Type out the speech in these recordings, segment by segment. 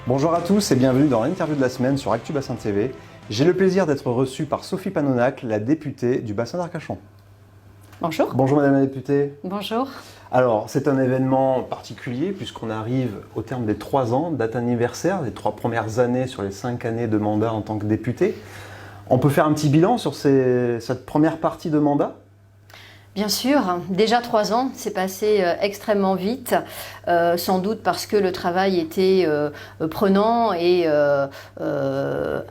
Bonjour à tous et bienvenue dans l'interview de la semaine sur Actu Bassin TV. J'ai le plaisir d'être reçu par Sophie Panonac, la députée du bassin d'Arcachon. Bonjour. Bonjour Madame la députée. Bonjour. Alors, c'est un événement particulier puisqu'on arrive au terme des 3 ans, date anniversaire, des 3 premières années sur les 5 années de mandat en tant que députée. On peut faire un petit bilan sur cette première partie de mandat ? Bien sûr, déjà 3 ans, c'est passé extrêmement vite, sans doute parce que le travail était prenant et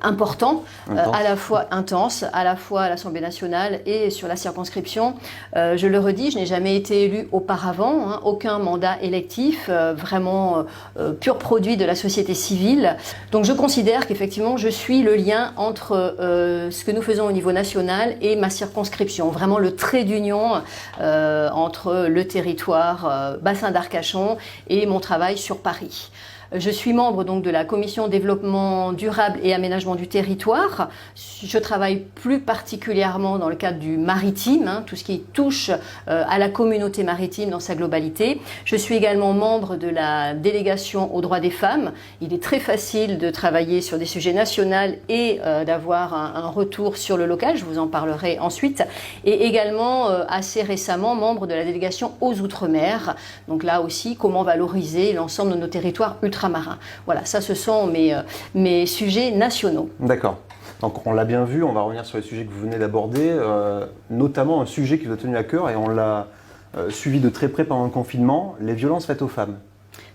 important, à la fois intense, à la fois à l'Assemblée nationale et sur la circonscription. Je le redis, je n'ai jamais été élue auparavant, aucun mandat électif, vraiment pur produit de la société civile. Donc je considère qu'effectivement je suis le lien entre ce que nous faisons au niveau national et ma circonscription, vraiment le trait d'union entre le territoire bassin d'Arcachon et mon travail sur Paris. Je suis membre donc de la commission développement durable et aménagement du territoire. Je travaille plus particulièrement dans le cadre du maritime, tout ce qui touche à la communauté maritime dans sa globalité. Je suis également membre de la délégation aux droits des femmes. Il est très facile de travailler sur des sujets nationaux et d'avoir un retour sur le local, je vous en parlerai ensuite. Et également assez récemment membre de la délégation aux Outre-mer. Donc là aussi, comment valoriser l'ensemble de nos territoires ultramarins. Voilà, ça ce sont mes sujets nationaux. D'accord. Donc on l'a bien vu, on va revenir sur les sujets que vous venez d'aborder, notamment un sujet qui vous a tenu à cœur et on l'a suivi de très près pendant le confinement, les violences faites aux femmes.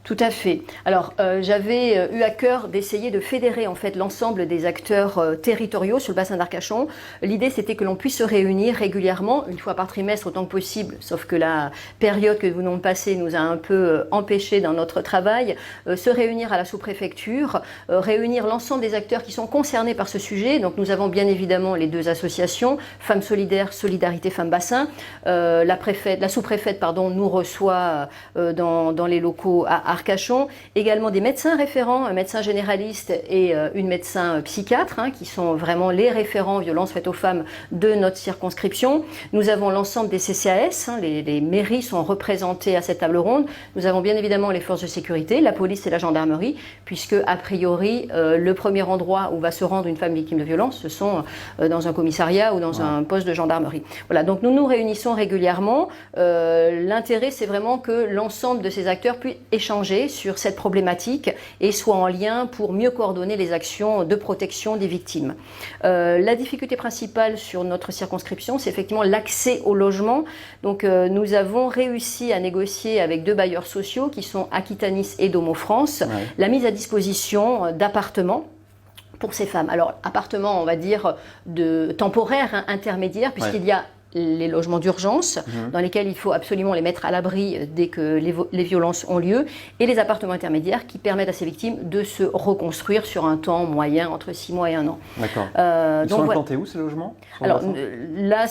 Tout à fait. Alors, j'avais eu à cœur d'essayer de fédérer en fait l'ensemble des acteurs territoriaux sur le bassin d'Arcachon. L'idée, c'était que l'on puisse se réunir régulièrement, une fois par trimestre autant que possible, sauf que la période que nous venons de passer nous a un peu empêchés dans notre travail, se réunir à la sous-préfecture, réunir l'ensemble des acteurs qui sont concernés par ce sujet. Donc, nous avons bien évidemment les deux associations, Femmes Solidaires, Solidarité Femmes Bassin. La sous-préfète nous reçoit dans les locaux à Arcachon, également des médecins référents, un médecin généraliste et une médecin psychiatre, qui sont vraiment les référents violences faites aux femmes de notre circonscription. Nous avons l'ensemble des CCAS, les mairies sont représentées à cette table ronde. Nous avons bien évidemment les forces de sécurité, la police et la gendarmerie, puisque a priori le premier endroit où va se rendre une femme victime de violence, ce sont dans un commissariat ou dans un poste de gendarmerie. Voilà, donc nous nous réunissons régulièrement. L'intérêt, c'est vraiment que l'ensemble de ces acteurs puissent échanger sur cette problématique et soit en lien pour mieux coordonner les actions de protection des victimes. La difficulté principale sur notre circonscription, c'est effectivement l'accès au logement. Donc nous avons réussi à négocier avec 2 bailleurs sociaux qui sont Aquitanis et Domo France, la mise à disposition d'appartements pour ces femmes. Alors, appartements, on va dire, temporaires, intermédiaires, puisqu'il y a les logements d'urgence, dans lesquels il faut absolument les mettre à l'abri dès que les violences ont lieu, et les appartements intermédiaires qui permettent à ces victimes de se reconstruire sur un temps moyen entre 6 mois et 1 an. D'accord. Ils sont implantés où ces logements ? Alors là,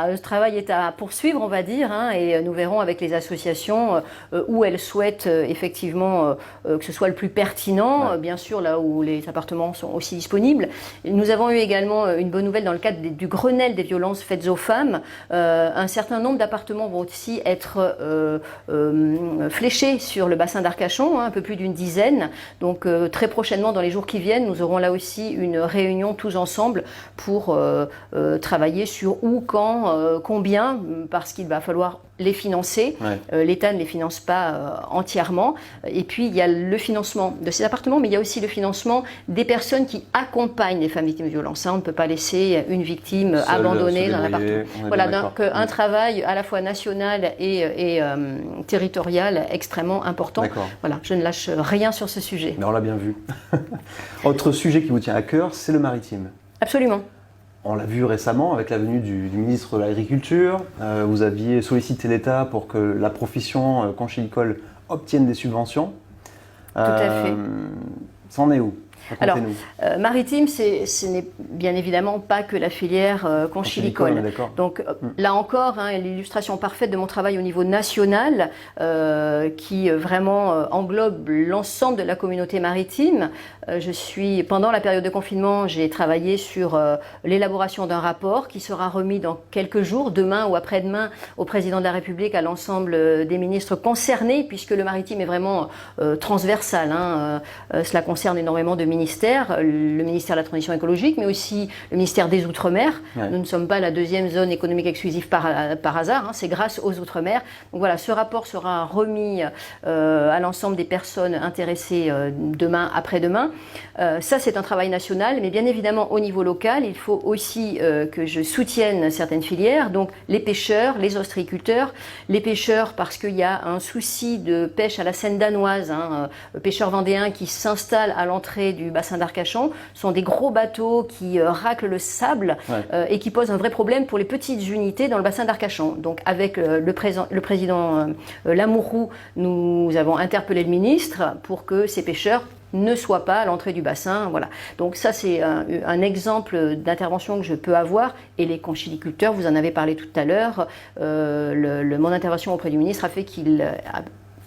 le travail est à poursuivre, on va dire, et nous verrons avec les associations où elles souhaitent effectivement que ce soit le plus pertinent, bien sûr là où les appartements sont aussi disponibles. Nous avons eu également une bonne nouvelle dans le cadre du Grenelle des violences faites aux femmes. Un certain nombre d'appartements vont aussi être fléchés sur le bassin d'Arcachon, un peu plus d'une dizaine. Donc très prochainement, dans les jours qui viennent, nous aurons là aussi une réunion tous ensemble pour travailler sur où, quand, combien, parce qu'il va falloir les financer. L'État ne les finance pas entièrement. Et puis, il y a le financement de ces appartements, mais il y a aussi le financement des personnes qui accompagnent les femmes victimes de violences. On ne peut pas laisser une victime abandonnée dans l'appartement. Voilà, donc un travail à la fois national et territorial extrêmement important. Voilà, je ne lâche rien sur ce sujet. Mais on l'a bien vu. Autre sujet qui vous tient à cœur, c'est le maritime. Absolument. On l'a vu récemment avec la venue du ministre de l'Agriculture. Vous aviez sollicité l'État pour que la profession conchylicole obtienne des subventions. Tout à fait. Ça en est où ? Alors, maritime, ce n'est bien évidemment pas que la filière conchilicole. Donc là encore, l'illustration parfaite de mon travail au niveau national, qui vraiment englobe l'ensemble de la communauté maritime. Pendant la période de confinement, j'ai travaillé sur l'élaboration d'un rapport qui sera remis dans quelques jours, demain ou après-demain, au président de la République, à l'ensemble des ministres concernés, puisque le maritime est vraiment transversal. Cela concerne énormément de ministères, le ministère de la Transition écologique, mais aussi le ministère des Outre-mer. Nous ne sommes pas la deuxième zone économique exclusive par hasard, c'est grâce aux Outre-mer. Donc voilà, ce rapport sera remis à l'ensemble des personnes intéressées demain, après-demain. Ça, c'est un travail national, mais bien évidemment, au niveau local, il faut aussi que je soutienne certaines filières, donc les pêcheurs, les ostréiculteurs, les pêcheurs parce qu'il y a un souci de pêche à la Seine danoise, pêcheurs vendéens qui s'installent à l'entrée du bassin d'Arcachon, sont des gros bateaux qui raclent le sable et qui posent un vrai problème pour les petites unités dans le bassin d'Arcachon. Donc avec le président Lamourou, nous avons interpellé le ministre pour que ces pêcheurs ne soient pas à l'entrée du bassin. Voilà. Donc ça, c'est un exemple d'intervention que je peux avoir. Et les conchiliculteurs, vous en avez parlé tout à l'heure, mon intervention auprès du ministre a fait qu'il a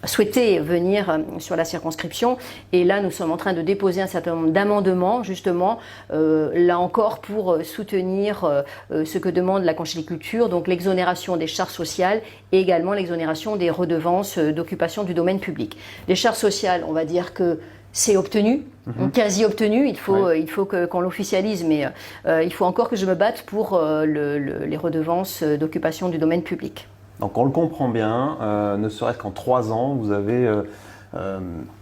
souhaité venir sur la circonscription. Et là, nous sommes en train de déposer un certain nombre d'amendements, justement, là encore pour soutenir ce que demande la conchiliculture, donc l'exonération des charges sociales et également l'exonération des redevances d'occupation du domaine public. Les charges sociales, on va dire que c'est obtenu, quasi obtenu, il faut qu'on l'officialise, mais il faut encore que je me batte pour les redevances d'occupation du domaine public. Donc on le comprend bien, ne serait-ce qu'en 3 ans, vous avez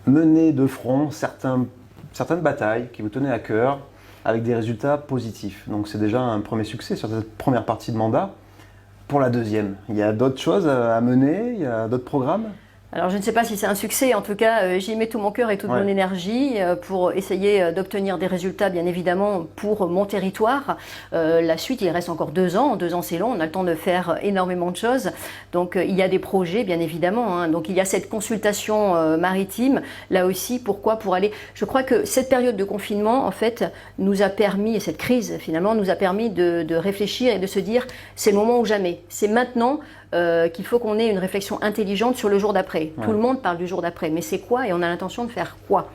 mené de front certaines batailles qui vous tenaient à cœur avec des résultats positifs. Donc c'est déjà un premier succès sur cette première partie de mandat. Pour la deuxième, il y a d'autres choses à mener, il y a d'autres programmes ? Alors je ne sais pas si c'est un succès, en tout cas j'y mets tout mon cœur et toute mon énergie pour essayer d'obtenir des résultats bien évidemment pour mon territoire. La suite, il reste encore 2 ans, 2 ans c'est long, on a le temps de faire énormément de choses. Donc il y a des projets bien évidemment, donc il y a cette consultation maritime, là aussi pourquoi ? Pour aller, je crois que cette période de confinement en fait nous a permis, et cette crise finalement nous a permis de réfléchir et de se dire c'est le moment ou jamais, c'est maintenant qu'il faut qu'on ait une réflexion intelligente sur le jour d'après. Tout le monde parle du jour d'après, mais c'est quoi et on a l'intention de faire quoi ?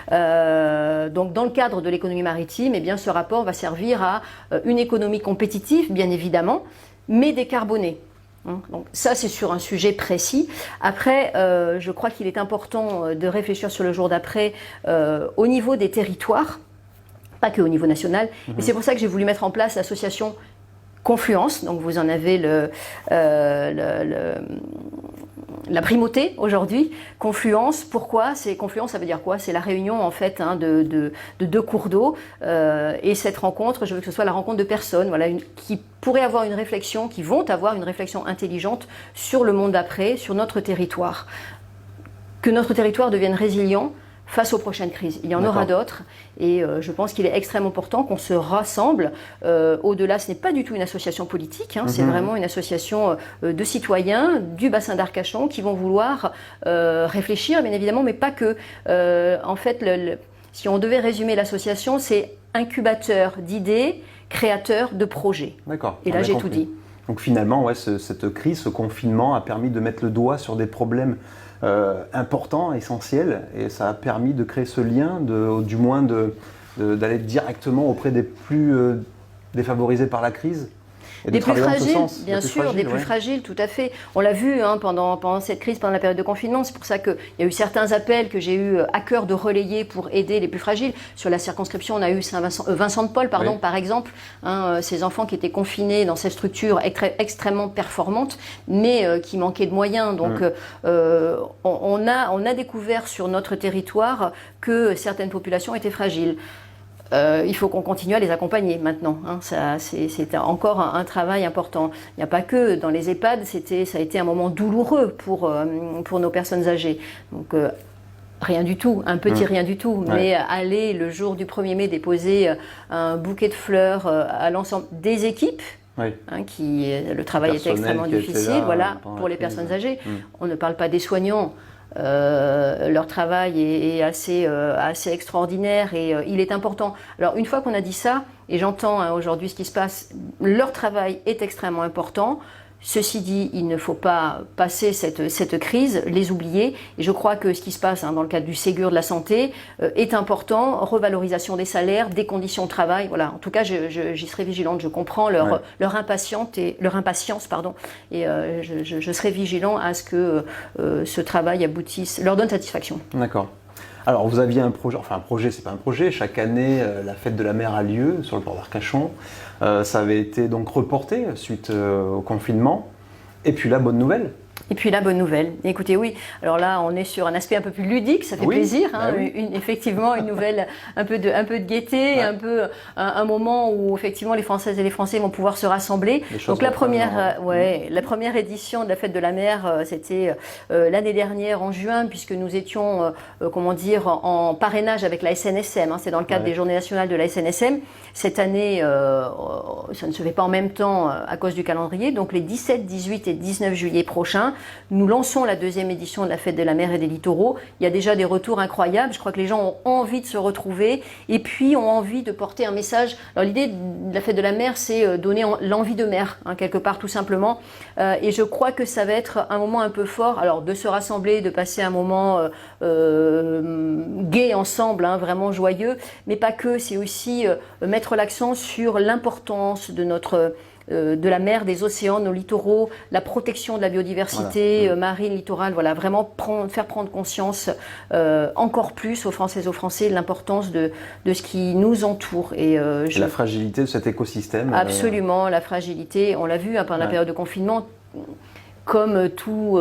Donc dans le cadre de l'économie maritime, eh bien, ce rapport va servir à une économie compétitive, bien évidemment, mais décarbonée. Donc ça, c'est sur un sujet précis. Après, je crois qu'il est important de réfléchir sur le jour d'après au niveau des territoires, pas que au niveau national. Et c'est pour ça que j'ai voulu mettre en place l'association Confluence, donc vous en avez la primauté aujourd'hui. Confluence, pourquoi ? Confluence, ça veut dire quoi ? C'est la réunion en fait de 2 cours d'eau et cette rencontre, je veux que ce soit la rencontre de personnes qui pourraient avoir une réflexion, qui vont avoir une réflexion intelligente sur le monde d'après, sur notre territoire. Que notre territoire devienne résilient face aux prochaines crises. Il y en aura d'autres et je pense qu'il est extrêmement important qu'on se rassemble. Au-delà, ce n'est pas du tout une association politique, c'est vraiment une association de citoyens du bassin d'Arcachon qui vont vouloir réfléchir, bien évidemment, mais pas que. En fait, si on devait résumer l'association, c'est incubateur d'idées, créateur de projets. D'accord. Et là, j'ai tout dit. Donc finalement, cette crise, ce confinement a permis de mettre le doigt sur des problèmes important, essentiel, et ça a permis de créer ce lien, du moins d'aller directement auprès des plus défavorisés par la crise. Des plus fragiles, bien sûr, des plus fragiles, tout à fait. On l'a vu pendant cette crise, pendant la période de confinement. C'est pour ça qu'il y a eu certains appels que j'ai eu à cœur de relayer pour aider les plus fragiles. Sur la circonscription, on a eu Vincent de Paul, par exemple, ces enfants qui étaient confinés dans cette structure extrêmement performante, mais qui manquaient de moyens. Donc, on a découvert sur notre territoire que certaines populations étaient fragiles. Il faut qu'on continue à les accompagner maintenant. C'est encore un travail important. Il n'y a pas que dans les EHPAD, ça a été un moment douloureux pour nos personnes âgées. Donc rien du tout, un petit rien du tout. Mais aller le jour du 1er mai déposer un bouquet de fleurs à l'ensemble des équipes, le travail était extrêmement difficile, pour les personnes âgées. On ne parle pas des soignants. Leur travail est assez extraordinaire et il est important. Alors une fois qu'on a dit ça, et j'entends aujourd'hui ce qui se passe, leur travail est extrêmement important. Ceci dit, il ne faut pas passer cette crise, les oublier. Et je crois que ce qui se passe dans le cadre du Ségur de la santé est important. Revalorisation des salaires, des conditions de travail. Voilà. En tout cas, j'y serai vigilante. Je comprends leur impatience, et je serai vigilant à ce que ce travail aboutisse, leur donne satisfaction. D'accord. Alors vous aviez un projet, enfin un projet, c'est pas un projet, chaque année la fête de la mer a lieu sur le port d'Arcachon. Ça avait été donc reporté suite au confinement. Et puis la bonne nouvelle. Écoutez, oui, alors là, on est sur un aspect un peu plus ludique, ça fait plaisir, effectivement, une nouvelle, un peu de gaieté, un moment où effectivement les Françaises et les Français vont pouvoir se rassembler. Donc la première édition de la Fête de la Mer, c'était l'année dernière en juin, puisque nous étions, en parrainage avec la SNSM, c'est dans le cadre des Journées nationales de la SNSM. Cette année, ça ne se fait pas en même temps à cause du calendrier, donc les 17, 18 et 19 juillet prochains, nous lançons la deuxième édition de la Fête de la Mer et des Littoraux. Il y a déjà des retours incroyables. Je crois que les gens ont envie de se retrouver et puis ont envie de porter un message. Alors l'idée de la Fête de la Mer, c'est donner l'envie de mer, quelque part tout simplement. Et je crois que ça va être un moment un peu fort. Alors de se rassembler, de passer un moment gai ensemble, vraiment joyeux, mais pas que. C'est aussi mettre l'accent sur l'importance de la mer, des océans, nos littoraux, la protection de la biodiversité marine, littorale, vraiment faire prendre conscience encore plus aux Françaises et aux Français de l'importance de ce qui nous entoure. Et la fragilité de cet écosystème. Absolument, la fragilité, on l'a vu pendant la période de confinement. Comme tout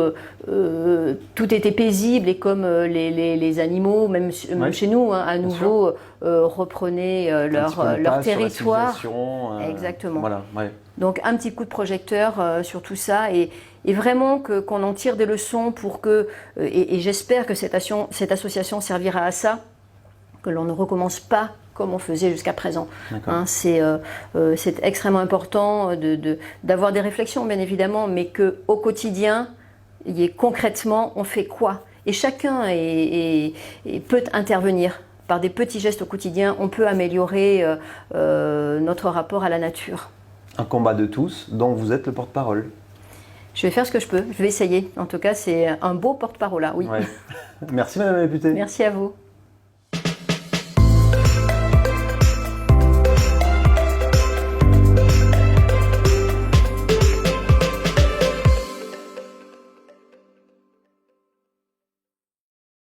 était paisible et comme les animaux, même chez nous, à nouveau, reprenaient leur territoire. Exactement. Donc un petit coup de projecteur sur tout ça et vraiment qu'on en tire des leçons pour que, et j'espère que cette association servira à ça, que l'on ne recommence pas comme on faisait jusqu'à présent. C'est extrêmement important d'avoir des réflexions, bien évidemment, mais qu'au quotidien, concrètement, on fait quoi? Et chacun peut intervenir. Par des petits gestes au quotidien, on peut améliorer notre rapport à la nature. Un combat de tous, dont vous êtes le porte-parole. Je vais faire ce que je peux, je vais essayer. En tout cas, c'est un beau porte-parole là, oui. Merci Madame la députée. Merci à vous.